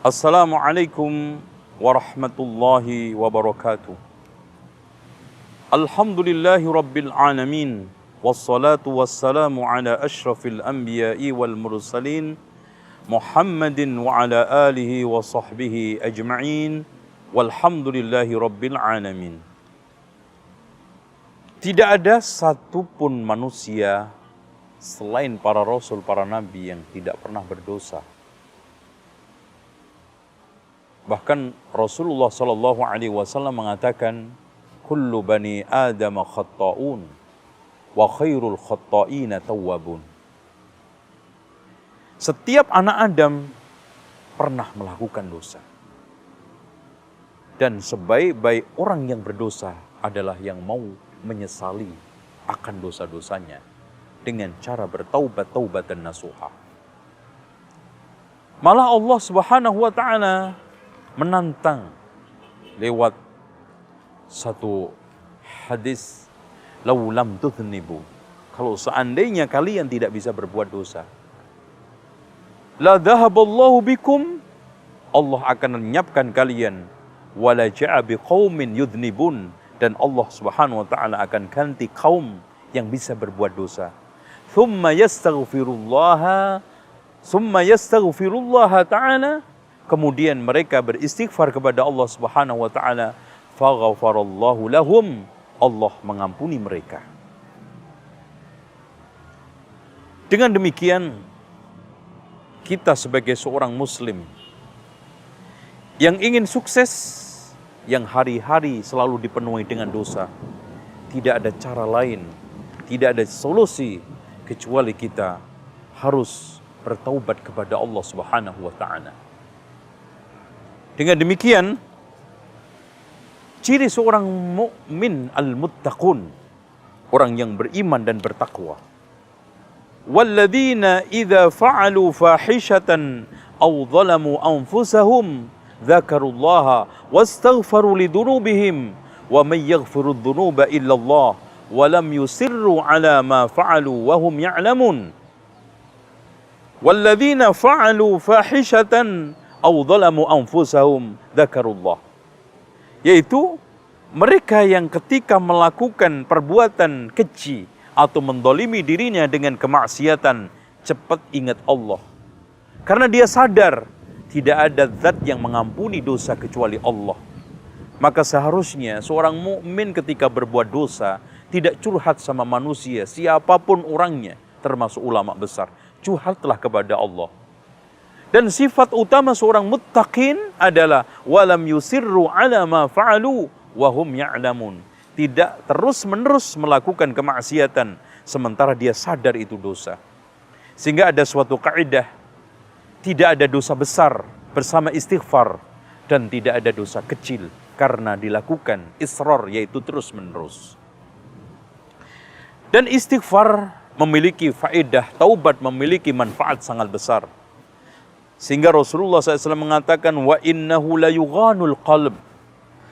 Assalamualaikum warahmatullahi wabarakatuh. Alhamdulillahi rabbil alamin. Wassalatu wassalamu ala ashrafil anbiya'i wal mursalin Muhammadin wa ala alihi wa sahbihi ajma'in. Walhamdulillahi rabbil alamin. Tidak ada satupun manusia selain para rasul, para nabi yang tidak pernah berdosa. Bahkan Rasulullah Shallallahu Alaihi Wasallam mengatakan, "Kullu bani Adam khatta'un, wa khairul khatta'ina tawwabun." Setiap anak Adam pernah melakukan dosa. Dan sebaik-baik orang yang berdosa adalah yang mau menyesali akan dosa-dosanya dengan cara bertaubat dan nasuha. Malah Allah Subhanahu wa taala menantang lewat satu hadis, "Lau lam tudhnibu." Kalau seandainya kalian tidak bisa berbuat dosa, la dhahaballahu bikum, Allah akan lenyapkan kalian, wala ja'a biqaumin yudhnibun, dan Allah Subhanahu wa taala akan ganti kaum yang bisa berbuat dosa. Thumma yastaghfirullaha ta'ala, kemudian mereka beristighfar kepada Allah Subhanahu wa taala, faghfarallahu lahum, Allah mengampuni mereka. Dengan demikian, kita sebagai seorang muslim yang ingin sukses, yang hari-hari selalu dipenuhi dengan dosa, tidak ada cara lain, tidak ada solusi kecuali kita harus bertaubat kepada Allah Subhanahu wa taala. Dengan demikian, ciri seorang mukmin al-muttaqun, orang yang beriman dan bertakwa. Walladzina idza fa'alu fahishatan aw zalamu anfusahum dzakarullaha wastaghfaru lidunubihim wa may yaghfiru dzunuba illa Allah wa lam yusirru ala ma fa'alu wa hum ya'lamun. Walladzina fa'alu fahishatan aw zalamu anfusahum dzakarullah, yaitu mereka yang ketika melakukan perbuatan keji atau mendolimi dirinya dengan kemaksiatan, cepat ingat Allah, karena dia sadar tidak ada zat yang mengampuni dosa kecuali Allah. Maka seharusnya seorang mukmin ketika berbuat dosa tidak curhat sama manusia, siapapun orangnya, termasuk ulama besar. Curhatlah kepada Allah. Dan sifat utama seorang muttaqin adalah walam yusirru ala ma fa'alu wa hum ya'lamun. Tidak terus-menerus melakukan kemaksiatan sementara dia sadar itu dosa. Sehingga ada suatu kaidah, tidak ada dosa besar bersama istighfar, dan tidak ada dosa kecil karena dilakukan israr, yaitu terus-menerus. Dan istighfar memiliki faedah, taubat memiliki manfaat sangat besar. Sehingga Rasulullah SAW mengatakan, wa innahu la yughanul qalb,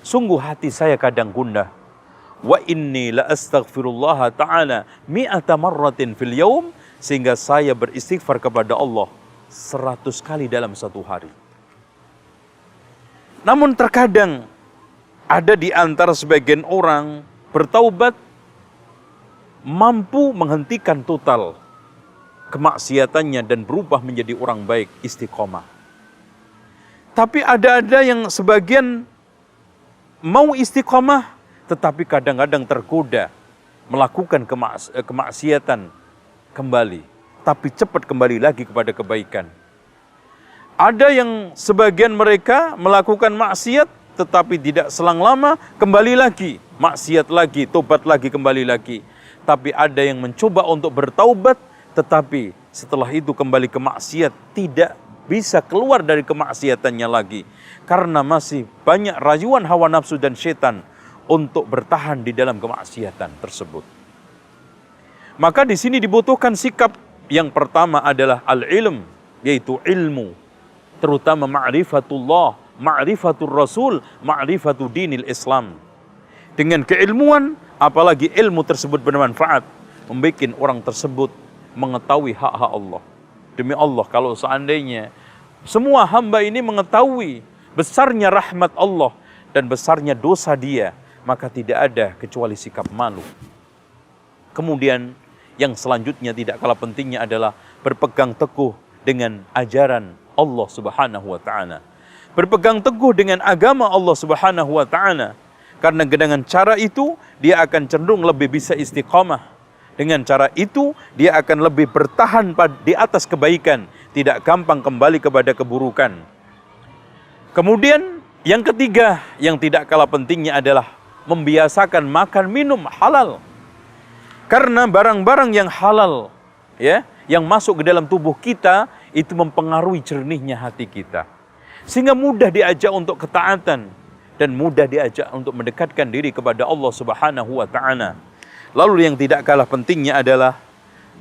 sungguh hati saya kadang gundah. Wa inni la astaghfirullah ta'ala mi'ata marratin fil yaum, sehingga saya beristighfar kepada Allah 100 kali dalam satu hari. Namun terkadang ada di antara sebagian orang bertaubat mampu menghentikan total kemaksiatannya dan berubah menjadi orang baik, istiqomah. Tapi ada yang sebagian mau istiqomah, tetapi kadang-kadang tergoda melakukan kemaksiatan kembali, tapi cepat kembali lagi kepada kebaikan. Ada yang sebagian mereka melakukan maksiat, tetapi tidak selang lama kembali lagi, maksiat lagi, tobat lagi, kembali lagi. Tapi ada yang mencoba untuk bertaubat, tetapi setelah itu kembali ke maksiat, tidak bisa keluar dari kemaksiatannya lagi, karena masih banyak rayuan hawa nafsu dan setan untuk bertahan di dalam kemaksiatan tersebut. Maka di sini dibutuhkan sikap yang pertama adalah al-ilm, yaitu ilmu, terutama ma'rifatullah, ma'rifatul rasul, ma'rifatul dinil Islam. Dengan keilmuan, apalagi ilmu tersebut bermanfaat, membuat orang tersebut mengetahui hak-hak Allah. Demi Allah, kalau seandainya Semua hamba ini mengetahui besarnya rahmat Allah dan besarnya dosa dia, maka tidak ada kecuali sikap malu. Kemudian yang selanjutnya tidak kalah pentingnya adalah berpegang teguh dengan ajaran Allah Subhanahu wa taala. Berpegang teguh dengan agama Allah Subhanahu wa taala. Karena dengan cara itu dia akan cenderung lebih bisa istiqamah. Dengan cara itu dia akan lebih bertahan di atas kebaikan, tidak gampang kembali kepada keburukan. Kemudian yang ketiga yang tidak kalah pentingnya adalah membiasakan makan minum halal. Karena barang-barang yang halal ya, yang masuk ke dalam tubuh kita itu mempengaruhi jernihnya hati kita. Sehingga mudah diajak untuk ketaatan dan mudah diajak untuk mendekatkan diri kepada Allah Subhanahu wa taala. Lalu yang tidak kalah pentingnya adalah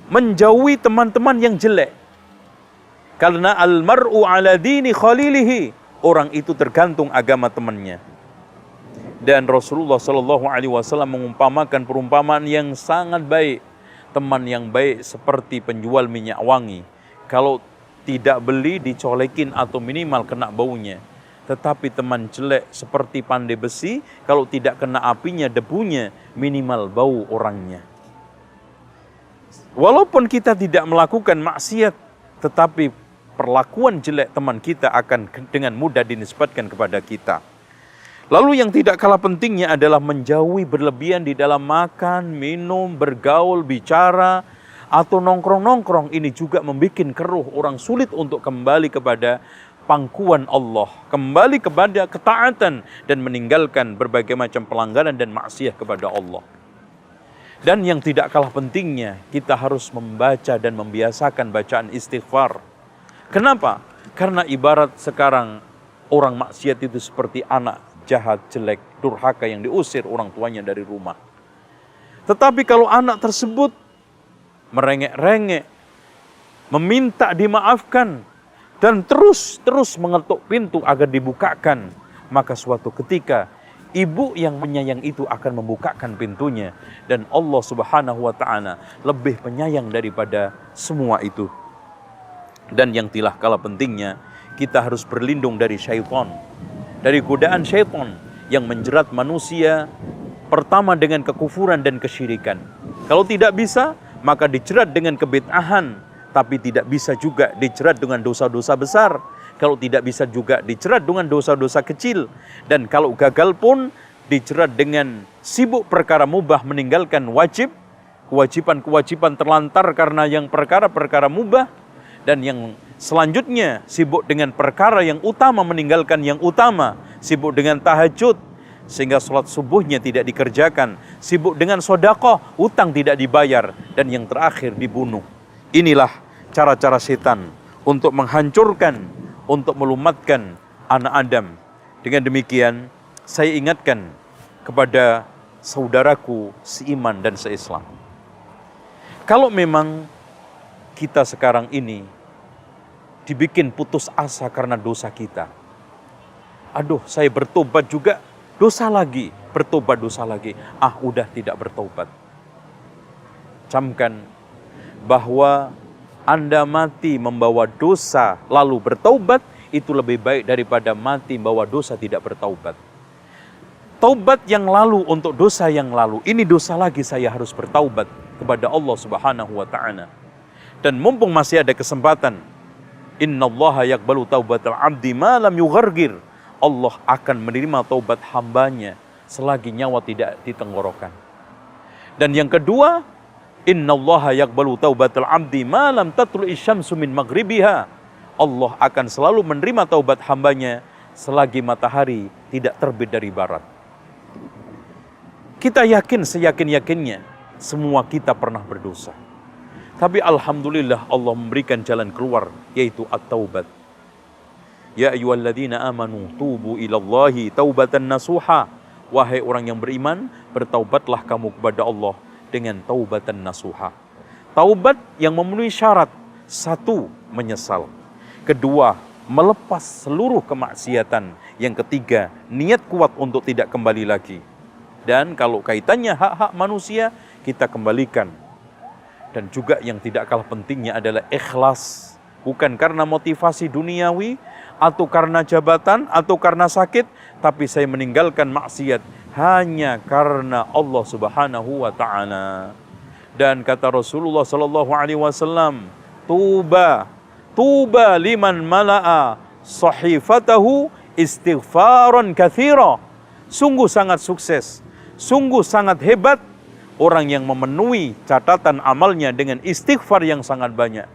menjauhi teman-teman yang jelek. Karena al-mar'u ala dini khalilihi, orang itu tergantung agama temannya. Dan Rasulullah Shallallahu Alaihi Wasallam mengumpamakan perumpamaan yang sangat baik. Teman yang baik seperti penjual minyak wangi. Kalau tidak beli dicolekin atau minimal kena baunya. Tetapi teman jelek seperti pandai besi, kalau tidak kena apinya, debunya, minimal bau orangnya. Walaupun kita tidak melakukan maksiat, tetapi perlakuan jelek teman kita akan dengan mudah dinisbatkan kepada kita. Lalu yang tidak kalah pentingnya adalah menjauhi berlebihan di dalam makan, minum, bergaul, bicara, atau nongkrong-nongkrong. Ini juga membuat keruh, orang sulit untuk kembali kepada pangkuan Allah, kembali kepada ketaatan dan meninggalkan berbagai macam pelanggaran dan maksiat kepada Allah. Dan yang tidak kalah pentingnya, kita harus membaca dan membiasakan bacaan istighfar. Kenapa? Karena ibarat sekarang orang maksiat itu seperti anak jahat, jelek, durhaka yang diusir orang tuanya dari rumah. Tetapi kalau anak tersebut merengek-rengek, meminta dimaafkan, dan terus mengetuk pintu agar dibukakan, maka suatu ketika ibu yang penyayang itu akan membukakan pintunya. Dan Allah Subhanahu wa ta'ala lebih penyayang daripada semua itu. Dan yang tidak kalah pentingnya, kita harus berlindung dari syaitan, dari godaan syaitan yang menjerat manusia pertama dengan kekufuran dan kesyirikan. Kalau tidak bisa, maka dijerat dengan kebid'ahan, tapi tidak bisa juga dijerat dengan dosa-dosa besar. Kalau tidak bisa juga dijerat dengan dosa-dosa kecil. Dan kalau gagal pun dijerat dengan sibuk perkara mubah, meninggalkan kewajiban-kewajiban terlantar karena yang perkara-perkara mubah. Dan yang selanjutnya sibuk dengan perkara yang utama, meninggalkan yang utama. Sibuk dengan tahajud sehingga sholat subuhnya tidak dikerjakan. Sibuk dengan sedekah, utang tidak dibayar. Dan yang terakhir dibunuh. Inilah cara-cara setan untuk menghancurkan, untuk melumatkan anak Adam. Dengan demikian saya ingatkan kepada saudaraku seiman dan seislam. Kalau memang kita sekarang ini dibikin putus asa karena dosa kita. Aduh, saya bertobat juga, dosa lagi, bertobat dosa lagi. Udah tidak bertobat. Camkan bahwa Anda mati membawa dosa lalu bertaubat, itu lebih baik daripada mati membawa dosa tidak bertaubat. Taubat yang lalu untuk dosa yang lalu, ini dosa lagi, saya harus bertaubat kepada Allah Subhanahu wa ta'ala. Dan mumpung masih ada kesempatan, innallaha yaqbalu taubatal abdi ma lam yughargir. Allah akan menerima taubat hambanya selagi nyawa tidak di tenggorokan. Dan yang kedua, innallaha yaqbalu taubatal abdi ma lam tatlu'i syamsu min maghribiha. Allah akan selalu menerima taubat hambanya selagi matahari tidak terbit dari barat. Kita yakin seyakin-yakinnya semua kita pernah berdosa. Tapi alhamdulillah Allah memberikan jalan keluar, yaitu at-taubat. Ya ayyuhalladzina amanu tubu ilallahi taubatan nasuha. Wahai orang yang beriman, bertaubatlah kamu kepada Allah dengan taubatan nasuha. Taubat yang memenuhi syarat. Satu, menyesal. Kedua, melepas seluruh kemaksiatan. Yang ketiga, niat kuat untuk tidak kembali lagi. Dan kalau kaitannya hak-hak manusia, kita kembalikan. Dan juga yang tidak kalah pentingnya adalah ikhlas bukan karena motivasi duniawi, atau karena jabatan, atau karena sakit, tapi saya meninggalkan maksiat hanya karena Allah Subhanahu wa Ta'ala. Dan kata Rasulullah sallallahu alaihi wasallam, tuba liman mala'a sahifatahu istighfaran katsira. Sungguh sangat sukses, sungguh sangat hebat orang yang memenuhi catatan amalnya dengan istighfar yang sangat banyak.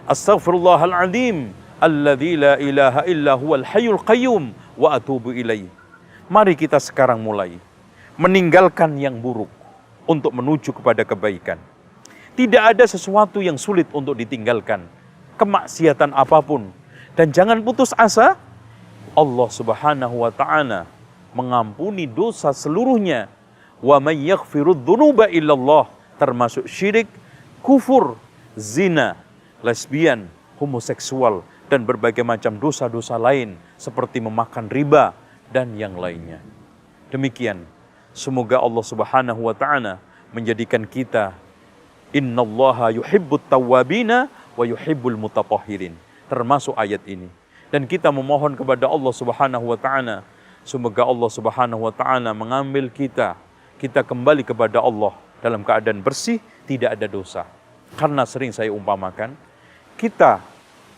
Astaghfirullahaladzim alladzi la ilaha illa huwal hayyul qayyum wa atubu ilaih. Mari kita sekarang mulai meninggalkan yang buruk untuk menuju kepada kebaikan. Tidak ada sesuatu yang sulit untuk ditinggalkan, kemaksiatan apapun. Dan jangan putus asa, Allah Subhanahu wa Ta'ala mengampuni dosa seluruhnya. Wa may yaghfirudz dzunuba illallah, termasuk syirik, kufur, zina, lesbian, homoseksual, dan berbagai macam dosa-dosa lain seperti memakan riba dan yang lainnya. Demikian, semoga Allah Subhanahu wa Ta'ala menjadikan kita innallaha yuhibbut tawwabina wa yuhibbul mutatahhirin, termasuk ayat ini. Dan kita memohon kepada Allah Subhanahu wa Ta'ala, semoga Allah Subhanahu wa Ta'ala mengambil kita kembali kepada Allah dalam keadaan bersih, tidak ada dosa. Karena sering saya umpamakan, kita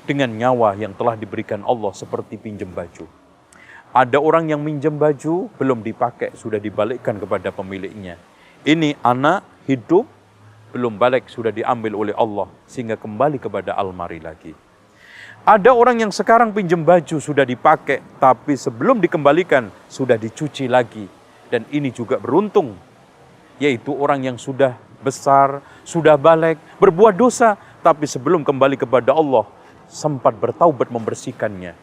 dengan nyawa yang telah diberikan Allah seperti pinjam baju. Ada orang yang minjem baju, belum dipakai, sudah dibalikkan kepada pemiliknya. Ini anak hidup, belum balik, sudah diambil oleh Allah, sehingga kembali kepada almari lagi. Ada orang yang sekarang pinjam baju, sudah dipakai, tapi sebelum dikembalikan, sudah dicuci lagi. Dan ini juga beruntung, yaitu orang yang sudah besar, sudah balik, berbuat dosa, tapi sebelum kembali kepada Allah, sempat bertaubat membersihkannya.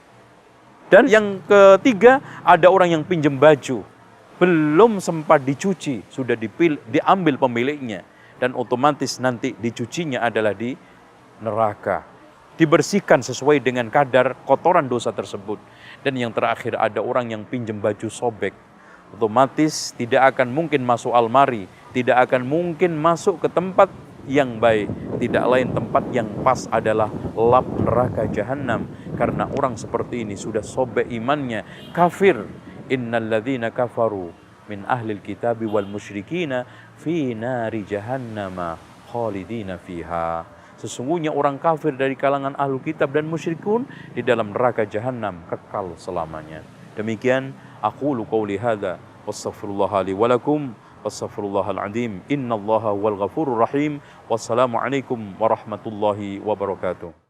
Dan yang ketiga, ada orang yang pinjam baju, belum sempat dicuci, sudah diambil pemiliknya. Dan otomatis nanti dicucinya adalah di neraka. Dibersihkan sesuai dengan kadar kotoran dosa tersebut. Dan yang terakhir, ada orang yang pinjam baju sobek. Otomatis tidak akan mungkin masuk almari, tidak akan mungkin masuk ke tempat yang baik. Tidak lain tempat yang pas adalah lap neraka jahanam. Karena orang seperti ini sudah sobek imannya, kafir. Innalladzina kafaru min ahlil kitabi wal musyrikina fi nari jahannama khalidina fiha. Sesungguhnya orang kafir dari kalangan ahlul kitab dan musyrikun di dalam neraka jahanam kekal selamanya. Demikian aqulu qouli hadza wastaghfirullah li wa lakum wastaghfirullahal azim innallaha wal ghafurur rahim. Wassalamu alaikum warahmatullahi wabarakatuh.